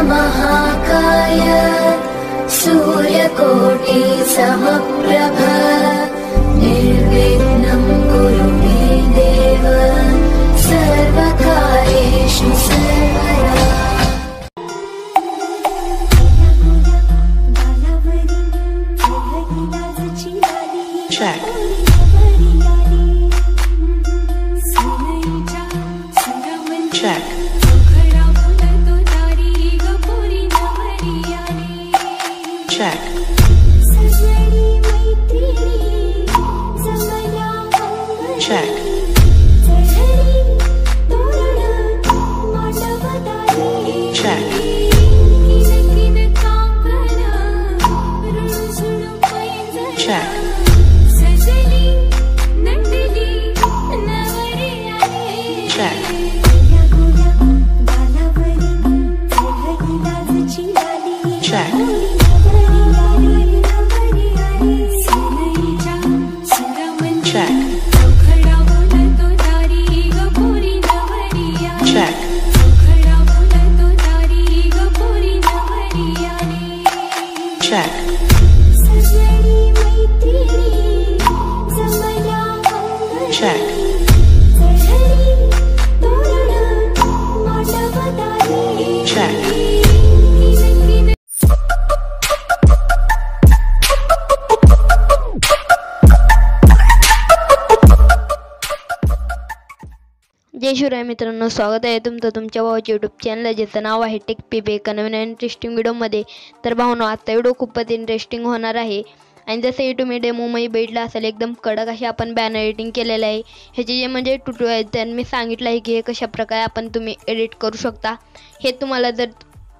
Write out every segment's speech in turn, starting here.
महाकाय सूर्यकोटि समप्रभ निर्विघ्नं कुरु मे देव सर्वकार्येषु सर्वदा। Check. Check. Check. Check. Check. Check. Check. Check. Check. Check. Check. Check. Check. जय शिवराय मित्रांनो, स्वागत आहे तुमचं तुमच्या भावाच्या यूट्यूब चॅनल ज्याचं नाव आहे टेक पीबी एका नवीन इंटरेस्टिंग व्हिडिओमध्ये। तर भावनो, आजचा व्हिडिओ खूपच इंटरेस्टिंग होणार आहे आणि जसं तुम्ही डेमोमध्ये बघितलं असेल एकदम कडक अशी आपण बॅनर एडिटिंग केलेलं आहे। ह्याचे जे म्हणजे ट्युटोरियल त्यांनी मी सांगितलं आहे की हे कशा प्रकारे आपण तुम्ही एडिट करू शकता। हे तुम्हाला जर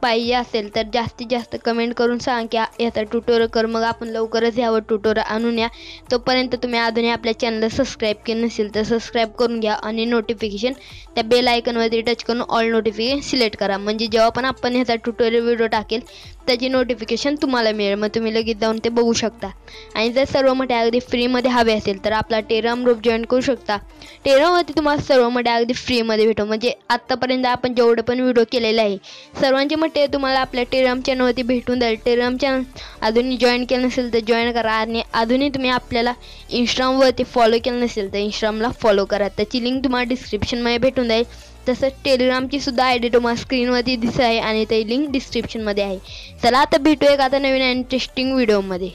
पाहिजे असेल तर जास्तीत जास्त कमेंट करून सांग की याचा ट्युटोरियल कर, मग आपण लवकरच यावर ट्युटोरियल आणून या। तोपर्यंत तुम्ही अजूनही आपल्या चॅनलला सबस्क्राईब केलं नसेल तर सबस्क्राईब करून घ्या आणि नोटिफिकेशन त्या बेल आयकॉनवरती टच करून ऑल नोटिफिकेशन सिलेक्ट करा, म्हणजे जेव्हा पण आपण ह्याचा ट्युटोरियल व्हिडिओ टाकेल त्याची नोटिफिकेशन तुम्हाला मिळेल, मग तुम्ही लगेच जाऊन ते बघू शकता। आणि जर सर्व मध्ये अगदी फ्रीमध्ये हवे असेल तर आपला टेलिग्राम ग्रुप जॉईन करू शकता। टेलिग्रामवरती तुम्हाला सर्व मध्ये अगदी फ्रीमध्ये भेटो, म्हणजे आत्तापर्यंत आपण जेवढे पण व्हिडिओ केलेले आहे सर्वांचे मध्ये तुम्हाला आपल्या टेलिग्राम चॅनलवरती भेटून जाईल। टेलिग्राम चॅनल अजूनही जॉईन केलं नसेल तर जॉईन करा आणि अजूनही तुम्ही आपल्याला इंस्टाग्रामवरती फॉलो केलं नसेल तर इंस्टाग्रामला फॉलो करा, त्याची लिंक तुम्हाला डिस्क्रिप्शनमध्ये भेटून जाईल। तसंच टेलिग्रामची सुद्धा आयडी तुम्हाला स्क्रीनवरती दिसत आहे आणि ती लिंक डिस्क्रिप्शनमध्ये आहे। चला आता भेटूया आता नवीन इंटरेस्टिंग व्हिडिओमध्ये।